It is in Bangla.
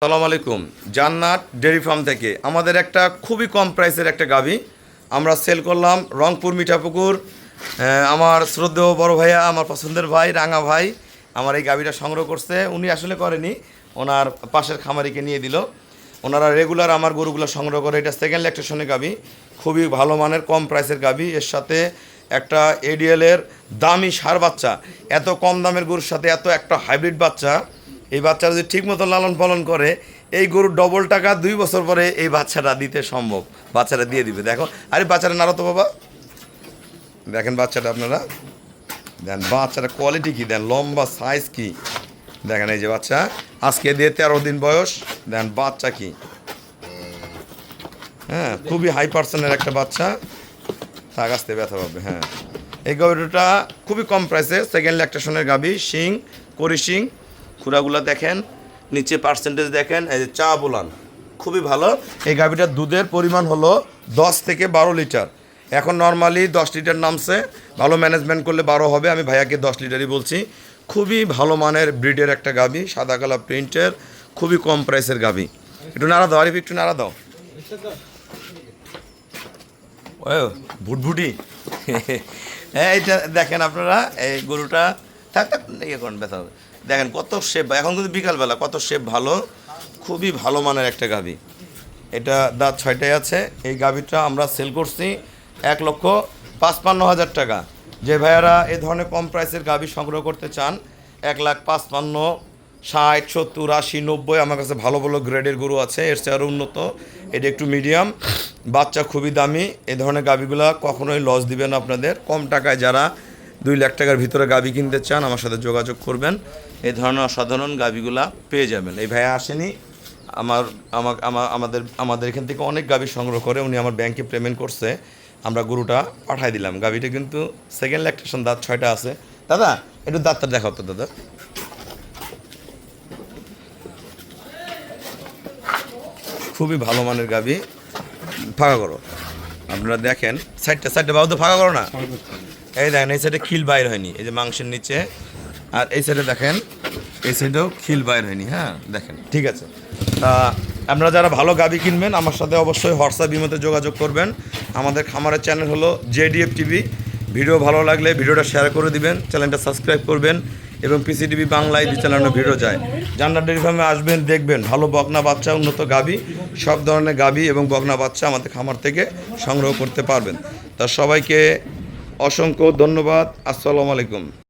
আসসালামু আলাইকুম। জান্নাত ডেয়ারি ফার্ম থেকে আমাদের একটা খুবই কম প্রাইসের একটা গাভী আমরা সেল করলাম রংপুর মিঠাপুকুর। আমার শ্রদ্ধেয় বড় ভাইয়া, আমার পছন্দের ভাই রাঙা ভাই আমার এই গাভীটা সংগ্রহ করছে। উনি আসলে করেনি, ওনার পাশের খামারিকে নিয়ে দিল। ওনারা রেগুলার আমার গরুগুলো সংগ্রহ করে। এটা সেকেন্ড ল্যাকটেশনের গাভী, খুবই ভালো মানের কম প্রাইসের গাভী। এর সাথে একটা এডিএলের দামি ষাঁড় বাচ্চা। এত কম দামের গরুর সাথে এত একটা হাইব্রিড বাচ্চা, এই বাচ্চারা যদি ঠিকমতো লালন পালন করে এই গরুর ডবল টাকা 2 বছর পরে এই বাচ্চাটা দিতে সম্ভব। বাচ্চাটা দিয়ে দিবে। দেখো, আরে বাচ্চাটা নাড়ো তো বাবা, দেখেন বাচ্চাটা আপনারা দেন, বাচ্চাটা কোয়ালিটি কী দেন, লম্বা সাইজ কি দেখেন। এই যে বাচ্চা আজকে দিয়ে 13 দিন বয়স, দেন বাচ্চা কি, হ্যাঁ খুবই হাই পার্সেন্টের একটা বাচ্চা। থাক আসতে ব্যথা পাবে। হ্যাঁ, এই গাভীটা খুবই কম প্রাইসে সেকেন্ড ল্যাকটেশনের গাভী। শিং করি শিং, খুঁড়াগুলো দেখেন, নিচে পার্সেন্টেজ দেখেন, এই যে চা বোলান খুবই ভালো। এই গাভীটার দুধের পরিমাণ হলো 10 থেকে 12 লিটার। এখন নর্মালি 10 লিটার নামছে, ভালো ম্যানেজমেন্ট করলে 12 হবে। আমি ভাইয়াকে 10 লিটারই বলছি। খুবই ভালো মানের ব্রিডের একটা গাভী, সাদা কালার প্রিন্টের, খুবই কম প্রাইসের গাভী। একটু নাড়া দাও, আরিফ একটু নাড়া দাও। ও ভুটভুটি এইটা দেখেন আপনারা, এই গরুটা থাক থাক ইয়ে করেন, ব্যথা হবে। দেখেন কত শেপ, এখন কিন্তু বিকালবেলা কত শেপ ভালো, খুবই ভালো মানের একটা গাভী। এটা দাঁত 6টাই আছে। এই গাভীটা আমরা সেল করছি 1,55,000 টাকা। যে ভাইয়ারা এই ধরনের কম প্রাইসের গাভী সংগ্রহ করতে চান, 1,55,000, 60, 70, 80, 90 আমার কাছে ভালো ভালো গ্রেডের গরু আছে। এর চেয়ে আরও উন্নত, এটা একটু মিডিয়াম, বাচ্চা খুবই দামি। এই ধরনের গাভীগুলো কখনোই লস দিবে না আপনাদের। কম টাকায় যারা 2 লাখ টাকার ভিতরে গাভী কিনতে চান আমার সাথে যোগাযোগ করবেন, এই ধরনের অসাধারণ গাভীগুলা পেয়ে যাবেন। এই ভাইয়া আসেনি, আমাদের এখান থেকে অনেক গাভী সংগ্রহ করে উনি আমার ব্যাংকে পেমেন্ট করছে, আমরা গরুটা পাঠাই দিলাম। গাভীটা কিন্তু সেকেন্ড ল্যাকটেশন, দাঁত 6টা আছে। দাদা একটু দাঁতটা দেখাও তো দাদা। খুবই ভালো মানের গাভী। ফাঁকা করো, আপনারা দেখেন সাইডটা বাবু তো ফাঁকা করো না। এই দেখেন এই সাইডে খিল বাইর হয়নি, এই যে মাংসের নিচে। আর এই সাইডে দেখেন, এই সাইডেও খিল বাইর হয়নি। হ্যাঁ দেখেন, ঠিক আছে। তা আপনারা যারা ভালো গাভী কিনবেন আমার সাথে অবশ্যই হোয়াটসঅ্যাপ ইমোতে যোগাযোগ করবেন। আমাদের খামারের চ্যানেল হলো জেডিএফ টিভি। ভিডিও ভালো লাগলে ভিডিওটা শেয়ার করে দিবেন, চ্যানেলটা সাবস্ক্রাইব করবেন এবং পিসিটিভি বাংলায় চ্যানেলের ভিডিও যায়। জান্নাত ডেয়ারি ফার্মে আসবেন, দেখবেন ভালো বকনা বাচ্চা, উন্নত গাভী, সব ধরনের গাভী এবং বকনা বাচ্চা আমাদের খামার থেকে সংগ্রহ করতে পারবেন। তা সবাইকে অসংখ্য ধন্যবাদ। আসসালামু আলাইকুম।